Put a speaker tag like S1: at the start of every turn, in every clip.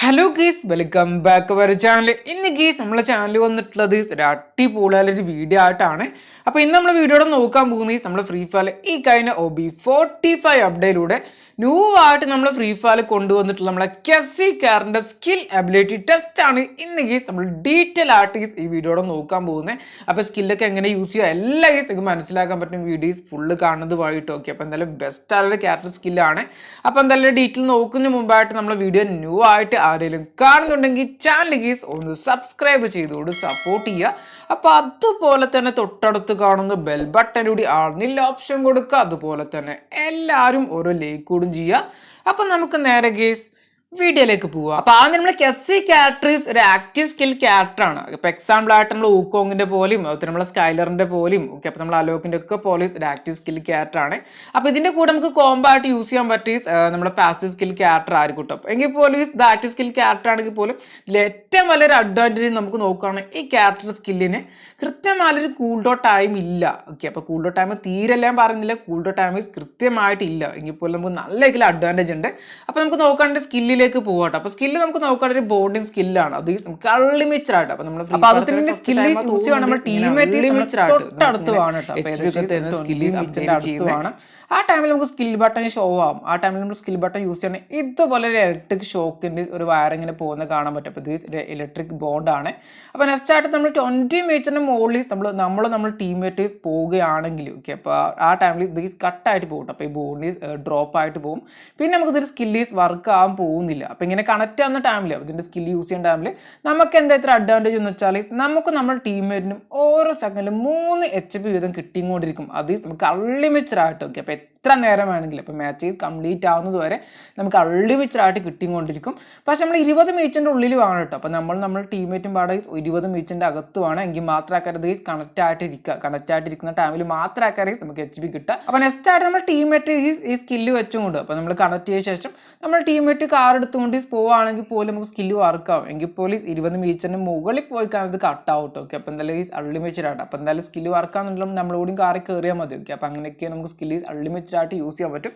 S1: Hello guys welcome back our channel. ഇന്ന് guys നമ്മളെ channel വന്നിട്ടുള്ളത് ഒരു അടിപൊളിയായൊരു വീഡിയോ ആയിട്ടാണ്. അപ്പോൾ ഇന്ന് നമ്മൾ വീഡിയോയുടെ നോക്കാൻ പോകുന്നത് നമ്മൾ ഫ്രീ ഫയർ ഈ കഴിഞ്ഞ OB45 അപ്ഡേറ്റിലൂടെ ന്യൂ ആയിട്ട് നമ്മൾ ഫ്രീ ഫയർ കൊണ്ടുവന്നിട്ടുള്ള നമ്മളെ കെസ്സി കാറിൻ്റെ സ്കിൽ അബിലിറ്റി ടെസ്റ്റ് ആണ് ഇന്ന് ഗീസ് നമ്മൾ ഡീറ്റെയിൽ ആയിട്ട് ഗീസ് ഈ വീഡിയോയുടെ നോക്കാൻ പോകുന്നത്. അപ്പോൾ സ്കില്ലൊക്കെ എങ്ങനെ യൂസ് ചെയ്യുക എല്ലാ ഗീസ് നിങ്ങൾക്ക് മനസ്സിലാക്കാൻ പറ്റും വീഡിയോസ് ഫുള്ള് കാണുന്നത് വഴിയിട്ട്. ഓക്കെ, അപ്പോൾ എന്തായാലും ബെസ്റ്റ് ആയിട്ടുള്ള ക്യാരക്ടർ സ്കില്ലാണ്. അപ്പോൾ എന്തായാലും ഡീറ്റെയിൽ നോക്കുന്നതിന് മുമ്പായിട്ട് നമ്മൾ വീഡിയോ ന്യൂ ആയിട്ട് ആരെങ്കിലും കാണുന്നുണ്ടെങ്കിൽ ചാനൽ ഗീസ് ഒന്ന് സബ്സ്ക്രൈബ് ചെയ്തുകൊണ്ട് സപ്പോർട്ട് ചെയ്യുക. അപ്പോൾ അതുപോലെ തന്നെ തൊട്ടടുത്ത് കാണുന്ന ബെൽ ബട്ടൺ കൂടി ആളുന്നില്ല ഓപ്ഷൻ കൊടുക്കുക. അതുപോലെ തന്നെ എല്ലാവരും ഓരോ ലൈക്ക് കൂടും ചെയ്യുക. അപ്പം നമുക്ക് നേരെ ഗീസ് വീഡിയോയിലേക്ക് പോവാം. അപ്പോൾ ആദ്യം നമ്മൾ കെസ്സി ക്യാരക്ടേഴ്സ് ഒരു ആക്റ്റീവ് സ്കിൽ ക്യാരക്ടറാണ്. ഇപ്പോൾ എക്സാമ്പിൾ ആയിട്ട് നമ്മൾ ഊക്കോങ്ങിൻ്റെ പോലെയും അതുപോലെ നമ്മളെ സ്കൈലറിൻ്റെ പോലെയും ഓക്കെ, അപ്പോൾ നമ്മൾ അലോക്കിൻ്റെ ഒക്കെ പോലെ ഒരു ആക്റ്റീവ് സ്കിൽ ക്യാരക്ടറാണ്. അപ്പോൾ ഇതിൻ്റെ കൂടെ നമുക്ക് കോംബോ ആയിട്ട് യൂസ് ചെയ്യാൻ പറ്റിയ നമ്മുടെ പാസീവ് സ്കിൽ ക്യാരക്ടർ ആയിരിക്കും കേട്ടോ. എങ്കിൽ പോലും ഇത് ആക്റ്റീവ് സ്കിൽ ക്യാരക്ടർ ആണെങ്കിൽ പോലും ഇതിൽ ഏറ്റവും വലിയൊരു അഡ്വാൻറ്റേജ് നമുക്ക് നോക്കുകയാണെങ്കിൽ ഈ ക്യാരക്ടർ സ്കില്ലിന് കൃത്യമായൊരു കൂൾ ഡൗൺ ടൈം ഇല്ല. ഓക്കെ, അപ്പോൾ കൂൾ ഡൗൺ ടൈം തീരെല്ലാം പറയുന്നില്ല, കൂൾ ഡൗൺ ടൈം കൃത്യമായിട്ടില്ല. എങ്കിൽ പോലും നമുക്ക് നല്ല രീതിയിൽ അഡ്വാൻറ്റേജ് ഉണ്ട്. അപ്പോൾ നമുക്ക് നോക്കാണ്ട് സ്കില്ലിൽ പോകട്ടെ. അപ്പൊ സ്കില്ല് നമുക്ക് നോക്കാനുള്ള ഒരു ബോണ്ടിങ് സ്കില്ലാണ്. അത് നമുക്ക് അൺലിമിറ്റഡ് ആയിട്ട് അപ്പൊ നമ്മൾ സ്കില്ല് യൂസ് ചെയ്യണം. നമ്മൾ ടീമേറ്റ് തൊട്ടടുത്ത് വേണം കേട്ടോ. ആ ടൈമിൽ നമുക്ക് സ്കിൽ ബട്ടൺ ഷോ ആവും. ആ ടൈമിൽ നമ്മൾ സ്കിൽ ബട്ടൺ യൂസ് ചെയ്യണം. ഇതുപോലെ ഒരു ഇലക്ട്രിക് ഷോക്കിൻ്റെ ഒരു വയർ ഇങ്ങനെ പോകുന്നത് കാണാൻ പറ്റും. അപ്പോൾ ഇത് ഇലക്ട്രിക് ബോണ്ടാണ്. അപ്പോൾ നെക്സ്റ്റ് ആയിട്ട് നമ്മൾ 20 മീറ്ററിന് മുകളിൽ നമ്മൾ ടീമേറ്റ് പോവുകയാണെങ്കിൽ ഓക്കെ, അപ്പോൾ ആ ടൈമിൽ ഇത് കട്ടായിട്ട് പോകും. അപ്പോൾ ഈ ബോണ്ട് ഡ്രോപ്പ് ആയിട്ട് പോകും. പിന്നെ നമുക്ക് ഇതിൽ സ്കില്ലീസ് വർക്ക് ആവാൻ പോകുന്നില്ല. അപ്പോൾ ഇങ്ങനെ കണക്ട് ആവുന്ന ടൈമിൽ ഇതിൻ്റെ സ്കില്ല് യൂസ് ചെയ്യുന്ന ടൈമിൽ നമുക്ക് എന്താ ഇത്ര അഡ്വാൻറ്റേജ് എന്ന് വെച്ചാൽ നമുക്ക് നമ്മുടെ ടീമേറ്റിനും ഓരോ സെക്കൻഡിലും 3 HP വീതം കിട്ടിക്കൊണ്ടിരിക്കും. അത് നമുക്ക് അൺലിമിറ്റഡ് ആയിട്ട് ഓക്കെ. അപ്പോൾ എത്ര നേരം വേണമെങ്കിലും ഇപ്പോൾ മാച്ചസ് കംപ്ലീറ്റ് ആവുന്നത് വരെ നമുക്ക് അൺലിമിറ്റഡ് ആയിട്ട് കിട്ടിക്കൊണ്ടിരിക്കും. പക്ഷെ നമ്മൾ 20 മീറ്ററിൻ്റെ ഉള്ളിൽ വേണം കേട്ടോ. അപ്പോൾ നമ്മൾ ടീമേറ്റും പാടെ 20 മീറ്ററിൻ്റെ അകത്ത് വേണം എങ്കിൽ മാത്രം ആക്കാരത് കണക്റ്റ് ആയിട്ടിരിക്കുന്ന ടൈമിൽ മാത്രം ആക്കാരെ നമുക്ക് HP കിട്ടുക. അപ്പോൾ നെക്സ്റ്റ് ആയിട്ട് നമ്മൾ ടീമേറ്റ് ഈ സ്കില്ല് വെച്ചുകൊണ്ട് അപ്പോൾ നമ്മൾ കണക്ട് ചെയ്ത ശേഷം നമ്മൾ ടീമേറ്റ് കാർ എടുത്തുകൊണ്ട് പോവുകയാണെങ്കിൽ പോലും നമുക്ക് സ്കില്ല് വർക്കാവും. എങ്കിൽ പോലും 20 മീറ്ററിന് മുകളിൽ പോയി കാണുന്നത് കട്ടാവും കേട്ടോ. ഓക്കെ, അപ്പോൾ എന്തായാലും അൺലിമിറ്റഡ് ആയിട്ട് അപ്പോൾ എന്തായാലും സ്കില്ല് വർക്കാണെന്നുണ്ടെങ്കിൽ നമ്മളോടും കാറിൽ കയറിയാൽ മതി. ഓക്കെ, അപ്പോൾ അങ്ങനെയൊക്കെ നമുക്ക് സ്കില്ല് അൺലിമിറ്റഡ് ആയിട്ട് യൂസ് ചെയ്യാൻ പറ്റും.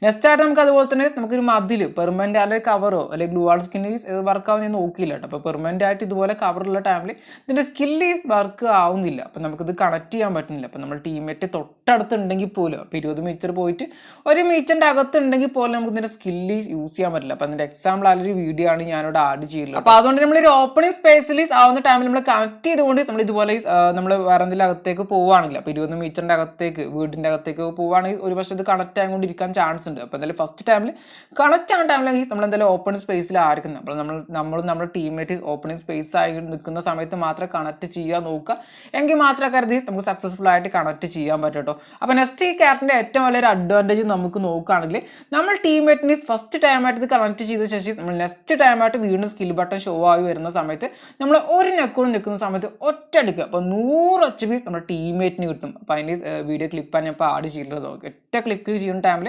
S1: നെക്സ്റ്റ് ആയിട്ട് നമുക്ക് അതുപോലെ തന്നെ നമുക്കൊരു മതിൽ പെർമനന്റ് അല്ലെങ്കിൽ കവറോ അല്ലെങ്കിൽ ഗ്ലൂ വാൾ സ്കില്ല് വർക്ക് ആവുന്ന നോക്കിയില്ല കേട്ടോ. അപ്പോൾ പെർമനന്റ് ആയിട്ട് ഇതുപോലെ കവറുള്ള ടൈമിൽ ഇതിൻ്റെ സ്കില്ല് വർക്ക് ആവുന്നില്ല. അപ്പോൾ നമുക്കിത് കണക്ട് ചെയ്യാൻ പറ്റുന്നില്ല. അപ്പോൾ നമ്മൾ ടീമേറ്റ് തൊട്ടടുത്തുണ്ടെങ്കിൽ പോലും അപ്പോൾ 20 മീറ്റർ പോയിട്ട് 1 മീറ്ററിൻ്റെ അകത്തുണ്ടെങ്കിൽ പോലും നമുക്ക് ഇതിൻ്റെ സ്കില്ല് യൂസ് ചെയ്യാൻ പറ്റില്ല. അപ്പോൾ അതിൻ്റെ എക്സാമ്പിൾ ആയൊരു വീഡിയോ ആണ് ഞാനിവിടെ ആഡ് ചെയ്യുന്നത്. അപ്പോൾ അതുകൊണ്ട് നമ്മളൊരു ഓപ്പണിംഗ് സ്പേസിൽ ആവുന്ന ടൈമിൽ നമ്മൾ കണക്ട് ചെയ്തുകൊണ്ട് നമ്മൾ ഇതുപോലെ നമ്മൾ വേറെ എന്തെങ്കിലും അകത്തേക്ക് പോവുകയാണെങ്കിൽ അപ്പോൾ 20 മീറ്ററിൻ്റെ അകത്തേക്ക് വീടിൻ്റെ അകത്തേക്ക് പോവുകയാണെങ്കിൽ ഒരു പക്ഷേ ഇത് കണക്ട് ആയിക്കൊണ്ടിരിക്കാൻ ചാൻസ് ഉണ്ട്. അപ്പോൾ എന്തായാലും ഫസ്റ്റ് ടൈമിൽ കണക്ട് ആവുന്ന ടൈമിലെങ്കിൽ നമ്മൾ എന്തായാലും ഓപ്പൺ സ്പേസിലായിരിക്കുന്നത്. അപ്പോൾ നമ്മുടെ ടീമേറ്റ് ഓപ്പണിംഗ് സ്പേസ് ആയി നിൽക്കുന്ന സമയത്ത് മാത്രം കണക്ട് ചെയ്യാൻ നോക്കുക. എങ്കിൽ മാത്രമേ കരുതി നമുക്ക് സക്സസ്ഫുൾ ആയിട്ട് കണക്ട് ചെയ്യാൻ പറ്റും കേട്ടോ. അപ്പോൾ നെക്സ്റ്റ് ഈ ക്യാരക്ടറിൻ്റെ ഏറ്റവും വലിയൊരു അഡ്വാൻറ്റേജ് നമുക്ക് നോക്കുകയാണെങ്കിൽ നമ്മൾ ടീമേറ്റിന് ഫസ്റ്റ് ടൈമായിട്ട് ഇത് കണക്ട് ചെയ്ത ശേഷം നമ്മൾ നെക്സ്റ്റ് ടൈമായിട്ട് വീണ്ടും സ്കിൽ ബട്ടൺ ഷോ ആയി വരുന്ന സമയത്ത് നമ്മൾ ഒരു നെക്കോട് നിൽക്കുന്ന സമയത്ത് ഒറ്റയടിക്കുക അപ്പോൾ 100 HP നമ്മുടെ ടീമേറ്റിന് കിട്ടും. അപ്പോൾ അതിൻ്റെ വീഡിയോ ക്ലിപ്പാണ് ഞാൻ ഇപ്പോൾ ആഡ് ചെയ്തിട്ടുള്ളത്. ഒറ്റ ക്ലിക്ക് ചെയ്യുന്ന ടൈമിൽ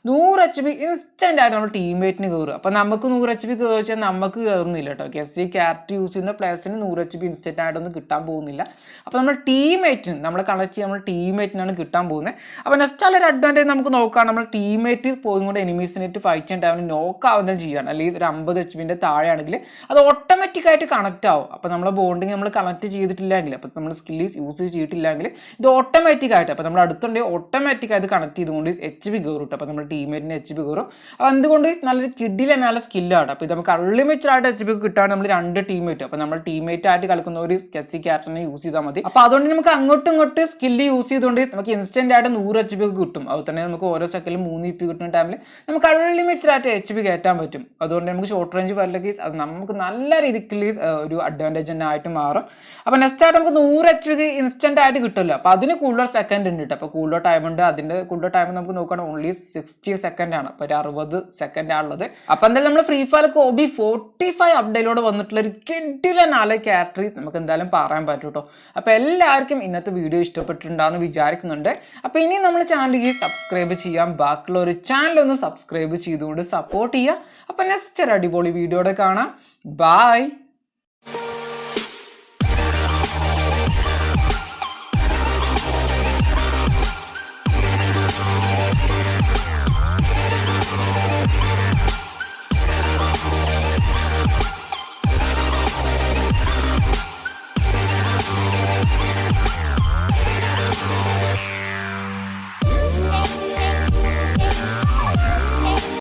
S1: 100 HP ഇൻസ്റ്റൻ്റ് ആയിട്ട് നമ്മൾ ടീമേറ്റിന് കയറുക. അപ്പോൾ നമുക്ക് 100 HP കയറിച്ചാൽ നമുക്ക് കയറുന്നില്ല കേട്ടോ. കെസ്സി ക്യാരക്ടർ യൂസ് ചെയ്യുന്ന പ്ലേസിന് 100 HP ഇൻസ്റ്റൻ്റ് ആയിട്ടൊന്നും കിട്ടാൻ പോകുന്നില്ല. അപ്പോൾ നമ്മൾ ടീമേറ്റിന് നമ്മളെ കണക്ട് ചെയ്യാൻ നമ്മൾ ടീമേറ്റിനാണ് കിട്ടാൻ പോകുന്നത്. അപ്പോൾ നെക്സ്റ്റ് ഒരു അഡ്വാൻറ്റേജ് നമുക്ക് നോക്കാം. നമ്മൾ ടീമേറ്റ് പോയി കൊണ്ട് എനിമീസിനായിട്ട് ഫൈറ്റ് ചെയ്യാൻ ടൈമിൽ നോക്ക് ആവുന്നതും ചെയ്യണം. അല്ലെങ്കിൽ ഒരു 50 HP താഴെയാണെങ്കിൽ അത് ഓട്ടോമാറ്റിക്കായിട്ട് കണക്ട് ആവും. അപ്പോൾ നമ്മളെ ബോണ്ടിങ് നമ്മൾ കണക്ട് ചെയ്തിട്ടില്ലെങ്കിൽ അപ്പോൾ നമ്മൾ സ്കില്ല് യൂസ് ചെയ്തിട്ടില്ലെങ്കിൽ ഇത് ഓട്ടോമാറ്റിക്കായിട്ട് അപ്പോൾ നമ്മൾ അടുത്തുണ്ടെങ്കിൽ ഓട്ടോമാറ്റിക്കായിട്ട് കണക്ട് ചെയ്തുകൊണ്ട് HP കയറും. അപ്പോൾ നമ്മുടെ ടീമേറ്റിന് HP കയറും. അപ്പോൾ അതുകൊണ്ട് നല്ലൊരു കിഡിലെ നല്ല സ്കില്ലാണ്. അപ്പോൾ ഇത് നമുക്ക് അൺലിമിറ്റഡ് ആയിട്ട് HP കിട്ടാണ് നമ്മൾ 2 ടീമേറ്റ്. അപ്പോൾ നമ്മൾ ടീമേറ്റ് ആയിട്ട് കളിക്കുന്ന ഒരു കെസ്സി ക്യാരക്ടറിനെ യൂസ് ചെയ്താൽ മതി. അപ്പോൾ അതുകൊണ്ട് നമുക്ക് അങ്ങോട്ടും സ്കില്ല് യൂസ് ചെയ്തുകൊണ്ട് നമുക്ക് ഇൻസ്റ്റന്റ് ആയിട്ട് 100 HP കിട്ടും. അതുപോലെ തന്നെ നമുക്ക് ഓരോ സെക്കൻഡിലും 3 EP കിട്ടുന്ന ടൈമിൽ നമുക്ക് അൺലിമിറ്റഡ് ആയിട്ട് HP കയറ്റാൻ പറ്റും. അതുകൊണ്ട് നമുക്ക് ഷോർട്ട് റേഞ്ച് വരലേക്ക് അത് നമുക്ക് നല്ല രീതിക്ക് ഒരു അഡ്വാൻറ്റേജ് തന്നെ ആയിട്ട് മാറും. അപ്പോൾ നെക്സ്റ്റ് ആയിട്ട് നമുക്ക് 100 HP ഇൻസ്റ്റന്റ് ആയിട്ട് കിട്ടുമല്ലോ. അപ്പോൾ അതിന് കൂടുതൽ സെക്കൻഡ് ഉണ്ട് കേട്ടോ. അപ്പോൾ കൂടുതൽ ടൈം ഉണ്ട്. അതിൻ്റെ കൂടുതൽ ടൈം നമുക്ക് നോക്കുകയാണെങ്കിൽ ഓൺലി 60 സെക്കൻഡ് ആണ്. അപ്പോൾ ഒരു 60 സെക്കൻഡ് ആണുള്ളത്. അപ്പോൾ എന്തായാലും നമ്മൾ ഫ്രീ ഫയർ OB45 അപ്ഡേറ്റിലൂടെ വന്നിട്ടുള്ള ഒരു കിഡിലെ 4 ക്യാരക്ടേഴ്സ് നമുക്ക് എന്തായാലും പറയാൻ പറ്റും കേട്ടോ. അപ്പോൾ എല്ലാവർക്കും ഇന്നത്തെ വീഡിയോ ഇഷ്ടപ്പെട്ടിട്ടുണ്ടാകുമെന്ന് വിചാരിക്കുന്നുണ്ട്. അപ്പോൾ ഇനി നമ്മൾ ചാനലിൽ സബ്സ്ക്രൈബ് ചെയ്യാം. ബാക്കിയുള്ള ഒരു ചാനൽ ഒന്ന് സബ്സ്ക്രൈബ് ചെയ്തുകൊണ്ട് സപ്പോർട്ട് ചെയ്യുക. അപ്പോൾ നെക്സ്റ്റ് ഒരു അടിപൊളി വീഡിയോയുടെ കാണാം. ബൈ.